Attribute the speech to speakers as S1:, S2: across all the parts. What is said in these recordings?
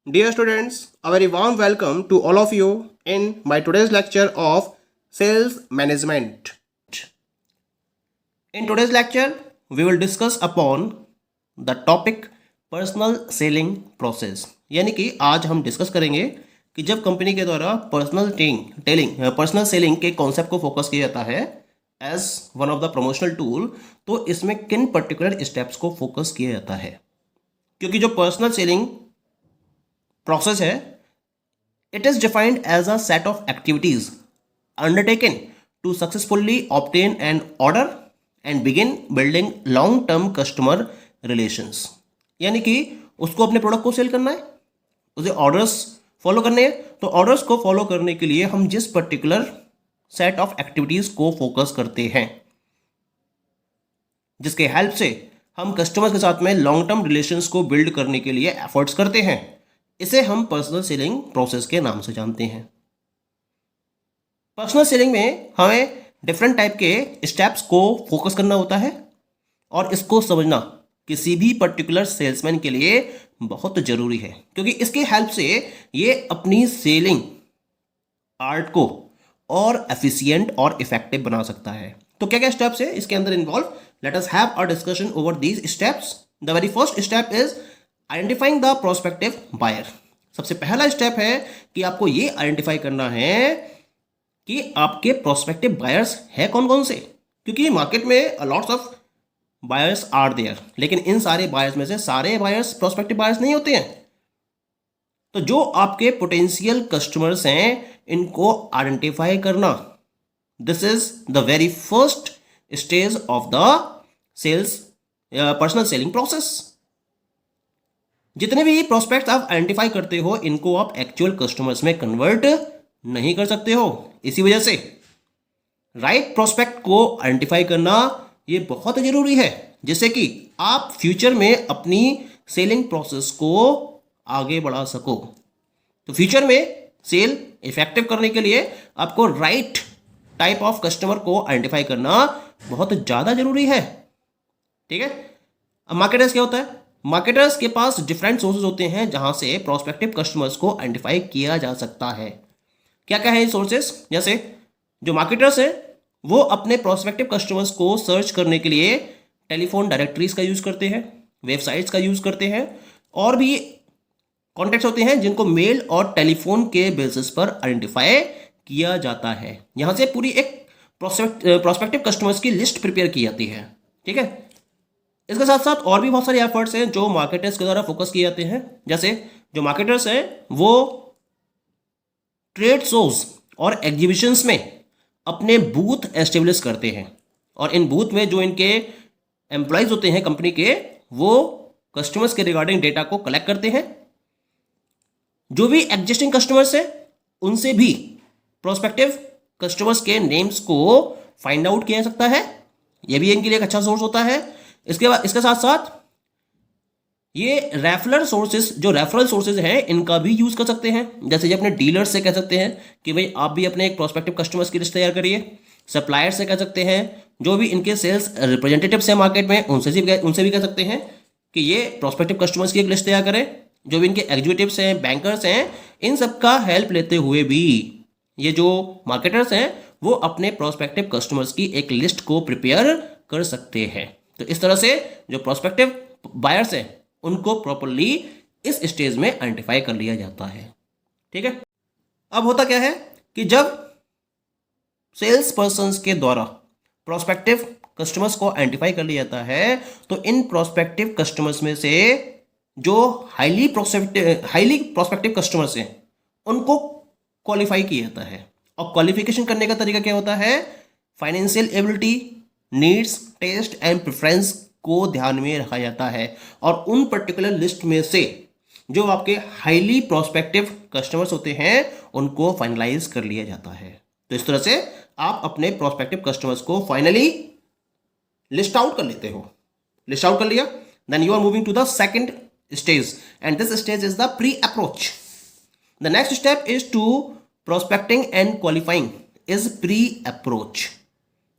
S1: Dear students, a very warm welcome to all of you in my today's lecture of sales management. In today's lecture, we will discuss upon the topic personal selling process. यानी कि आज हम discuss करेंगे कि जब company के द्वारा personal selling के कॉन्सेप्ट को फोकस किया जाता है as one of the promotional tool, तो इसमें किन पर्टिकुलर स्टेप्स को फोकस किया जाता है। क्योंकि जो पर्सनल सेलिंग प्रोसेस है, it is defined as a set of activities undertaken to successfully obtain an order and begin building long term customer relations। यानी कि उसको अपने प्रोडक्ट को सेल करना है, उसे ऑर्डर्स फॉलो करने हैं। तो ऑर्डर्स को फॉलो करने के लिए हम जिस पर्टिकुलर सेट ऑफ एक्टिविटीज को फोकस करते हैं, जिसके हेल्प से हम कस्टमर्स के साथ में लॉन्ग टर्म रिलेशंस को बिल्ड करने के लिए एफर्ट्स करते हैं, इसे हम पर्सनल सेलिंग प्रोसेस के नाम से जानते हैं। पर्सनल सेलिंग में हमें डिफरेंट टाइप के स्टेप्स को फोकस करना होता है और इसको समझना किसी भी पर्टिकुलर सेल्समैन के लिए बहुत जरूरी है, क्योंकि इसके हेल्प से ये अपनी सेलिंग आर्ट को और एफिशिएंट और इफेक्टिव बना सकता है। तो क्या क्या स्टेप्स है इसके अंदर involve, let us have a discussion over these steps. The very first step is identifying the prospective buyer. सबसे पहला स्टेप है कि आपको ये आइडेंटिफाई करना है कि आपके प्रोस्पेक्टिव बायर्स है कौन कौन से। क्योंकि मार्केट में lots of buyers are there, लेकिन इन सारे बायर्स में से सारे बायर्स प्रोस्पेक्टिव बायर्स नहीं होते हैं। तो जो आपके पोटेंशियल कस्टमर्स हैं, इनको आइडेंटिफाई करना, this is the very first stage of the sales personal selling process. जितने भी प्रोस्पेक्ट्स आप आइडेंटिफाई करते हो, इनको आप एक्चुअल कस्टमर्स में कन्वर्ट नहीं कर सकते हो। इसी वजह से राइट प्रोस्पेक्ट को आइडेंटिफाई करना ये बहुत जरूरी है, जिससे कि आप फ्यूचर में अपनी सेलिंग प्रोसेस को आगे बढ़ा सको। तो फ्यूचर में सेल इफेक्टिव करने के लिए आपको राइट टाइप ऑफ कस्टमर को आइडेंटिफाई करना बहुत ज़्यादा जरूरी है। ठीक है। अब मार्केटर्स क्या होता है, मार्केटर्स के पास डिफरेंट सोर्सेज होते हैं जहां से प्रोस्पेक्टिव कस्टमर्स को आइडेंटिफाई किया जा सकता है। क्या क्या है ये सोर्सेज, जैसे जो मार्केटर्स हैं वो अपने प्रोस्पेक्टिव कस्टमर्स को सर्च करने के लिए टेलीफोन डायरेक्टरीज का यूज़ करते हैं, वेबसाइट्स का यूज़ करते हैं, और भी कॉन्टैक्ट्स होते हैं जिनको मेल और टेलीफोन के बेसिस पर आइडेंटिफाई किया जाता है। यहाँ से पूरी एक प्रोस्पेक्टिव कस्टमर्स की लिस्ट प्रिपेयर की जाती है। ठीक है। इसके साथ साथ और भी बहुत सारे एफर्ट्स हैं जो मार्केटर्स के द्वारा फोकस किए जाते हैं। जैसे जो मार्केटर्स हैं वो ट्रेड शोज और एग्जीबिशंस में अपने बूथ एस्टेब्लिश करते हैं, और इन बूथ में जो इनके एम्प्लॉयज होते हैं कंपनी के, वो कस्टमर्स के रिगार्डिंग डेटा को कलेक्ट करते हैं। जो भी एग्जिस्टिंग कस्टमर्स हैं उनसे भी प्रोस्पेक्टिव कस्टमर्स के नेम्स को फाइंड आउट किया जा सकता है। यह भी इनके लिए एक अच्छा सोर्स होता है। इसके साथ साथ ये रेफरल सोर्सेज, जो रेफरल सोर्सेज हैं, इनका भी यूज कर सकते हैं। जैसे ये अपने डीलर्स से कह सकते हैं कि भाई आप भी अपने एक प्रोस्पेक्टिव कस्टमर्स की लिस्ट तैयार करिए। सप्लायर्स से कह सकते हैं, जो भी इनके सेल्स रिप्रेजेंटेटिव्स हैं मार्केट में, उनसे भी कह सकते हैं कि ये प्रोस्पेक्टिव कस्टमर्स की एक लिस्ट तैयार करें। जो भी इनके एग्जीक्यूटिव्स हैं, बैंकर्स हैं, इन सबका हेल्प लेते हुए भी ये जो मार्केटर्स हैं वो अपने प्रोस्पेक्टिव कस्टमर्स की एक लिस्ट को प्रिपेयर कर सकते हैं। तो इस तरह से जो प्रोस्पेक्टिव बायर्स हैं उनको प्रॉपर्ली इस स्टेज में आइडेंटिफाई कर लिया जाता है। ठीक है। अब होता क्या है कि जब सेल्स पर्सन्स के द्वारा प्रोस्पेक्टिव कस्टमर्स को आइडेंटिफाई कर लिया जाता है, तो इन प्रोस्पेक्टिव कस्टमर्स में से जो हाईली प्रोस्पेक्टिव कस्टमर्स हैं उनको क्वालिफाई किया जाता है। और क्वालिफिकेशन करने का तरीका क्या होता है, financial ability, needs, taste and preference को ध्यान में रखा जाता है, और उन पर्टिकुलर लिस्ट में से जो आपके हाईली प्रोस्पेक्टिव कस्टमर्स होते हैं उनको फाइनलाइज कर लिया जाता है। तो इस तरह से आप अपने प्रोस्पेक्टिव कस्टमर्स को फाइनली लिस्ट आउट कर लेते हो। लिस्ट आउट कर लिया, then you are moving to the second stage, and this stage is the pre approach. The next step is to prospecting and qualifying is pre approach.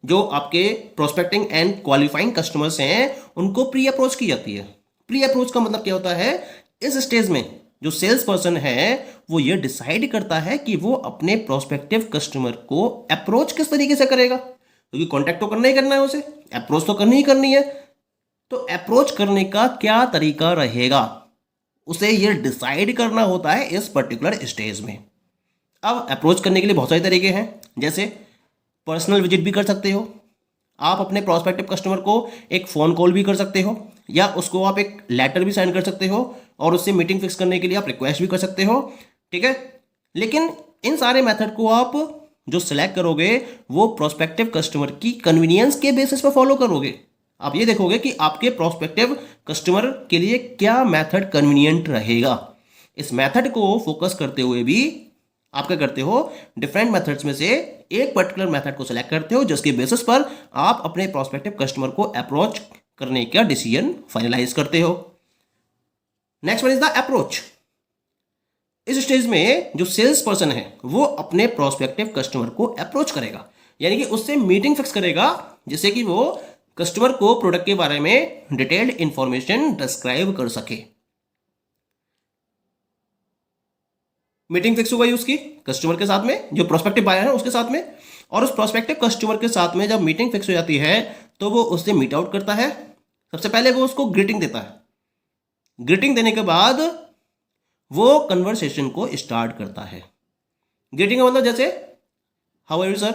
S1: जो आपके prospecting and qualifying customers हैं उनको pre approach की जाती है। Pre approach का मतलब क्या होता है, इस स्टेज में जो सेल्स पर्सन है वो ये डिसाइड करता है कि वो अपने प्रोस्पेक्टिव कस्टमर को अप्रोच किस तरीके से करेगा, क्योंकि कॉन्टैक्ट तो करना ही करना है, उसे अप्रोच तो करनी ही करनी है। तो अप्रोच करने का क्या तरीका रहेगा उसे ये डिसाइड करना होता है इस पर्टिकुलर स्टेज में। अब अप्रोच करने के लिए बहुत सारे तरीके हैं, जैसे पर्सनल विजिट भी कर सकते हो आप, अपने प्रोस्पेक्टिव कस्टमर को एक फ़ोन कॉल भी कर सकते हो, या उसको आप एक लेटर भी साइन कर सकते हो और उससे मीटिंग फिक्स करने के लिए आप रिक्वेस्ट भी कर सकते हो, ठीक है। लेकिन इन सारे मेथड को आप जो सिलेक्ट करोगे वो प्रोस्पेक्टिव कस्टमर की कन्वीनियंस के बेसिस पर फॉलो करोगे। आप ये देखोगे कि आपके प्रोस्पेक्टिव कस्टमर के लिए क्या मेथड कन्वीनियंट रहेगा। इस मेथड को फोकस करते हुए भी आप क्या करते हो, डिफरेंट मेथड्स में से एक पर्टिकुलर मेथड को सिलेक्ट करते हो जिसके बेसिस पर आप अपने प्रोस्पेक्टिव कस्टमर को अप्रोच करने का डिसीजन फाइनलाइज करते हो। Next one is the approach. इस स्टेज में जो सेल्स पर्सन है वो अपने प्रोस्पेक्टिव कस्टमर को अप्रोच करेगा, यानी कि उससे मीटिंग फिक्स करेगा जिससे कि वो कस्टमर को प्रोडक्ट के बारे में डिटेल्ड इंफॉर्मेशन डिस्क्राइब कर सके। मीटिंग फिक्स हो गई उसकी कस्टमर के साथ में, जो प्रोस्पेक्टिव बायर है उसके साथ में, और उस प्रोस्पेक्टिव कस्टमर के साथ में जब मीटिंग फिक्स हो जाती है तो वो उससे मीट आउट करता है। सबसे पहले वो उसको ग्रीटिंग देता है। ग्रीटिंग देने के बाद वो कन्वर्सेशन को स्टार्ट करता है। ग्रीटिंग का मतलब जैसे how are you sir,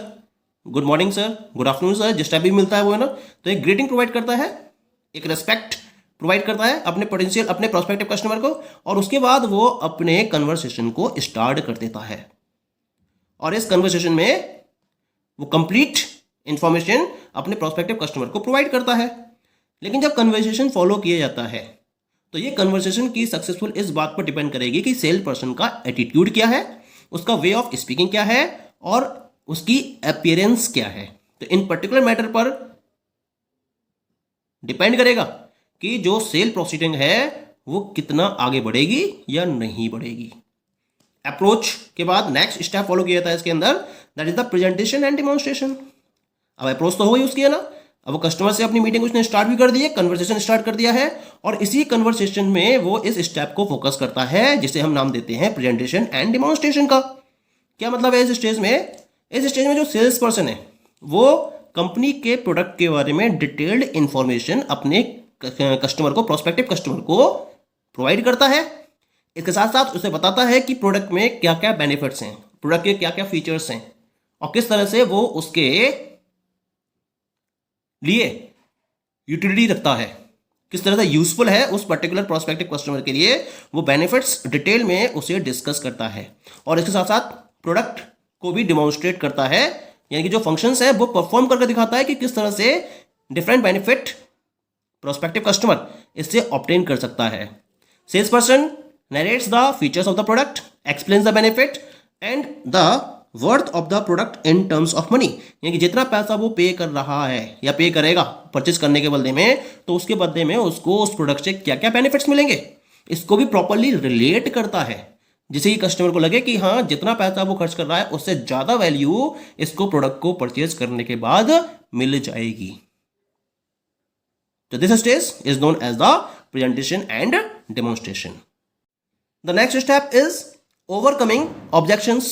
S1: good morning sir, good afternoon sir, जिस टाइप भी मिलता है वो है ना, तो एक ग्रीटिंग प्रोवाइड करता है, एक रेस्पेक्ट प्रोवाइड करता है अपने प्रोस्पेक्टिव कस्टमर को, और उसके बाद वो अपने कन्वर्सेशन को स्टार्ट कर देता है। और इस कन्वर्सेशन में वो कंप्लीट इंफॉर्मेशन अपने प्रोस्पेक्टिव कस्टमर को प्रोवाइड करता है। लेकिन जब कन्वर्सेशन फॉलो किया जाता है तो ये कन्वर्सेशन की सक्सेसफुल इस बात पर डिपेंड करेगी कि सेल पर्सन का एटीट्यूड क्या है, उसका वे ऑफ स्पीकिंग क्या है और उसकी अपीयरेंस क्या है। तो इन पर्टिकुलर मैटर पर डिपेंड करेगा कि जो सेल प्रोसीडिंग है वो कितना आगे बढ़ेगी या नहीं बढ़ेगी। अप्रोच के बाद नेक्स्ट स्टेप फॉलो किया जाता है इसके अंदर, that is the presentation and demonstration. अब अप्रोच तो हो गई उसकी है ना, अब वो कस्टमर से अपनी मीटिंग उसने स्टार्ट भी कर दी है, कन्वर्सेशन स्टार्ट कर दिया है, और इसी कन्वर्सेशन में वो इस स्टेप को फोकस करता है जिसे हम नाम देते हैं प्रेजेंटेशन एंड डिमॉन्स्ट्रेशन का। क्या मतलब है इस स्टेज में? इस स्टेज में जो सेल्स पर्सन है वो कंपनी के प्रोडक्ट के बारे में डिटेल्ड इंफॉर्मेशन अपने कस्टमर को, प्रोस्पेक्टिव कस्टमर को प्रोवाइड करता है। इसके साथ साथ उसे बताता है कि प्रोडक्ट में क्या क्या बेनिफिट्स हैं, प्रोडक्ट के क्या क्या फीचर्स हैं, और किस तरह से वो उसके लिए यूटिलिटी रखता है, किस तरह से यूजफुल है उस पर्टिकुलर प्रोस्पेक्टिव कस्टमर के लिए। वो बेनिफिट्स डिटेल में उसे डिस्कस करता है, और इसके साथ साथ प्रोडक्ट को भी डिमॉन्स्ट्रेट करता है, यानी कि जो फंक्शंस है वो परफॉर्म करके दिखाता है कि किस तरह से डिफरेंट बेनिफिट प्रोस्पेक्टिव कस्टमर इससे ऑब्टेन कर सकता है। Sales person narrates the features of the product, explains the benefit and the worth of the product in terms of money, यानी कि जितना पैसा वो पे कर रहा है या पे करेगा परचेज करने के बदले में, तो उसके बदले में उसको उस प्रोडक्ट से क्या क्या बेनिफिट्स मिलेंगे, इसको भी प्रॉपरली रिलेट करता है, जिससे कि कस्टमर को लगे कि हाँ जितना पैसा वो खर्च कर रहा है उससे ज़्यादा वैल्यू इसको प्रोडक्ट को परचेज करने के बाद मिल जाएगी। तो this stage is known as the presentation and demonstration. The next step is overcoming objections.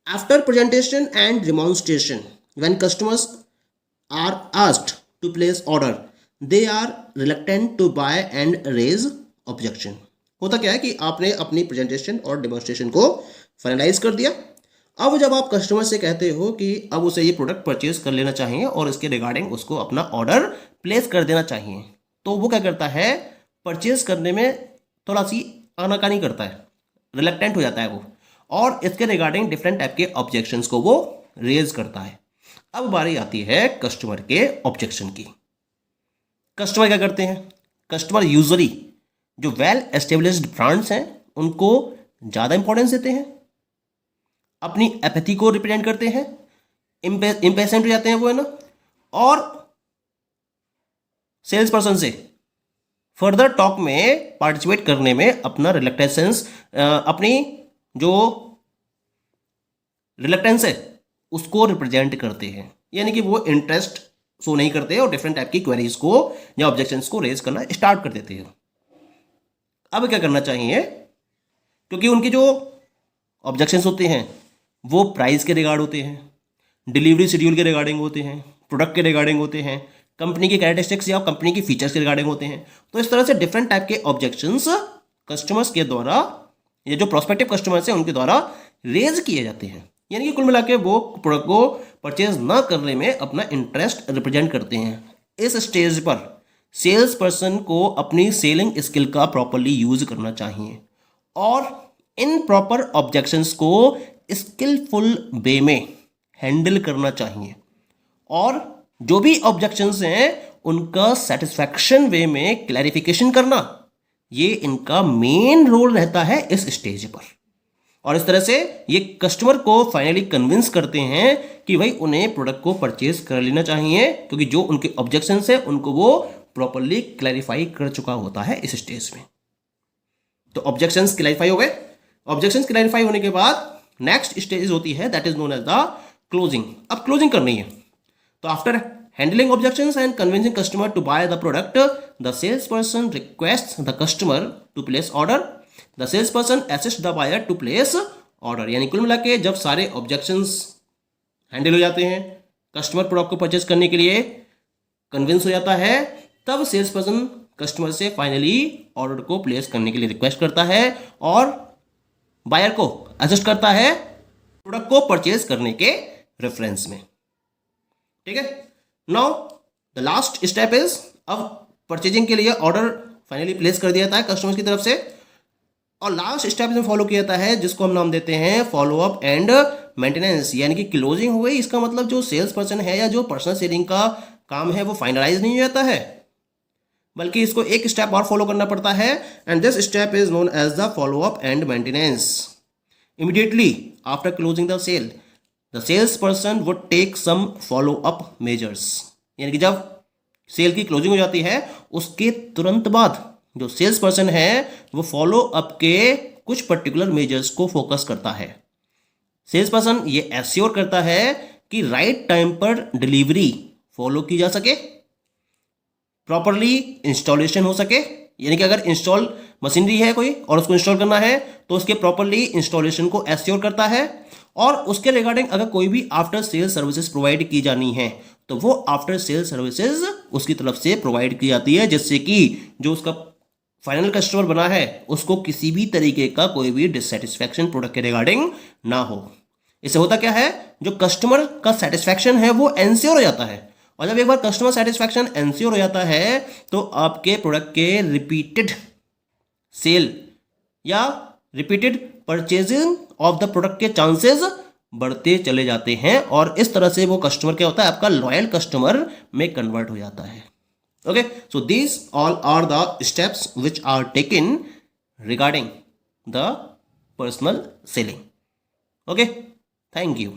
S1: After presentation and demonstration, when customers are asked to place order, they are reluctant to buy and raise objection. होता क्या है कि आपने अपनी presentation और demonstration को finalise कर दिया। अब जब आप कस्टमर से कहते हो कि अब उसे ये प्रोडक्ट परचेज कर लेना चाहिए और इसके रिगार्डिंग उसको अपना ऑर्डर प्लेस कर देना चाहिए, तो वो क्या करता है, परचेज करने में थोड़ा सी आनाकानी करता है, रिलक्टेंट हो जाता है वो, और इसके रिगार्डिंग डिफरेंट टाइप के ऑब्जेक्शंस को वो रेज करता है। अब बारी आती है कस्टमर के ऑब्जेक्शन की। कस्टमर क्या करते हैं, कस्टमर यूजुअली जो वेल एस्टेब्लिश्ड ब्रांड्स हैं उनको ज़्यादा इंपॉर्टेंस देते हैं, अपनी एपैथी को रिप्रेजेंट करते हैं, इम्पेशेंट हो जाते हैं वो है ना, और सेल्स पर्सन से फर्दर टॉक में पार्टिसिपेट करने में अपना रिलक्टेंस, अपनी जो रिलक्टेंस है उसको रिप्रेजेंट करते हैं, यानी कि वो इंटरेस्ट शो नहीं करते और डिफरेंट टाइप की क्वेरीज को या ऑब्जेक्शंस को रेज करना स्टार्ट कर देते हैं। अब क्या करना चाहिए, क्योंकि उनके जो ऑब्जेक्शंस होते हैं वो प्राइस के रिगार्ड होते हैं, डिलीवरी शेड्यूल के रिगार्डिंग होते हैं, प्रोडक्ट के रिगार्डिंग होते हैं, कंपनी की कैरेक्टरिस्टिक्स या कंपनी की फीचर्स के रिगार्डिंग होते हैं। तो इस तरह से डिफरेंट टाइप के ऑब्जेक्शंस कस्टमर्स के द्वारा, ये जो प्रोस्पेक्टिव कस्टमर्स हैं उनके द्वारा रेज किए जाते हैं। यानी कि कुल मिला के वो प्रोडक्ट को परचेज ना करने में अपना इंटरेस्ट रिप्रेजेंट करते हैं। इस स्टेज पर सेल्स पर्सन को अपनी सेलिंग स्किल का प्रॉपरली यूज करना चाहिए और इन प्रॉपर ऑब्जेक्शंस को स्किलफुल वे में हैंडल करना चाहिए और जो भी ऑब्जेक्शंस हैं उनका सेटिस्फैक्शन वे में क्लैरिफिकेशन करना, ये इनका मेन रोल रहता है इस स्टेज पर। और इस तरह से ये कस्टमर को फाइनली कन्विंस करते हैं कि भाई उन्हें प्रोडक्ट को परचेज कर लेना चाहिए, क्योंकि जो उनके ऑब्जेक्शंस हैं उनको वो प्रॉपरली क्लैरिफाई कर चुका होता है इस स्टेज में। तो ऑब्जेक्शंस क्लैरिफाई हो गए। ऑब्जेक्शंस क्लैरिफाई होने के बाद नेक्स्ट स्टेज होती है that is known as the closing. अब क्लोजिंग करनी है। तो after handling objections and convincing customer to buy the product, the salesperson requests the customer to place order. The salesperson assists the buyer to place order. यानी कुल मिला के जब सारे objections हैंडल हो जाते हैं, कस्टमर प्रोडक्ट को परचेज करने के लिए कन्विंस हो जाता है, तब सेल्स पर्सन कस्टमर से फाइनली ऑर्डर को प्लेस करने के लिए रिक्वेस्ट करता है और बायर को असिस्ट करता है प्रोडक्ट को परचेज करने के रेफरेंस में। ठीक है। Now the last step is, अब परचेजिंग के लिए ऑर्डर फाइनली प्लेस कर दिया जाता है कस्टमर की तरफ से और लास्ट स्टेप में फॉलो किया जाता है जिसको हम नाम देते हैं फॉलो अप एंड मेंटेनेंस। यानी कि क्लोजिंग हो गई, इसका मतलब जो सेल्स पर्सन है या जो पर्सनल सेलिंग का काम है वो फाइनलाइज नहीं हो जाता है, बल्कि इसको एक स्टेप और फॉलो करना पड़ता है and this step is known as the follow up and maintenance. Immediately after closing the sale the sales person would take some follow up measures. यानी कि जब सेल की क्लोजिंग हो जाती है उसके तुरंत बाद जो सेल्स पर्सन है वो फॉलो अप के कुछ पर्टिकुलर मेजर्स को फोकस करता है। सेल्स पर्सन ये एश्योर करता है कि राइट टाइम पर डिलीवरी फॉलो की जा सके, प्रॉपरली इंस्टॉलेशन हो सके। यानी कि अगर इंस्टॉल मशीनरी है कोई और उसको इंस्टॉल करना है तो उसके प्रॉपरली इंस्टॉलेशन को एश्योर करता है और उसके रिगार्डिंग अगर कोई भी आफ्टर सेल सर्विसेज प्रोवाइड की जानी है तो वो आफ्टर सेल सर्विसेज उसकी तरफ से प्रोवाइड की जाती है, जिससे कि जो उसका फाइनल कस्टमर बना है उसको किसी भी तरीके का कोई भी डिससेटिस्फैक्शन प्रोडक्ट के रिगार्डिंग ना हो। इससे होता क्या है, जो कस्टमर का सेटिस्फैक्शन है वो एंश्योर हो जाता है और जब एक बार कस्टमर सेटिस्फैक्शन एंश्योर हो जाता है तो आपके प्रोडक्ट के रिपीटेड सेल या repeated purchasing of the product के चांसेस बढ़ते चले जाते हैं और इस तरह से वो कस्टमर क्या होता है, आपका लॉयल कस्टमर में कन्वर्ट हो जाता है। Okay, so these all are the steps which are taken regarding the personal selling. Okay, thank you.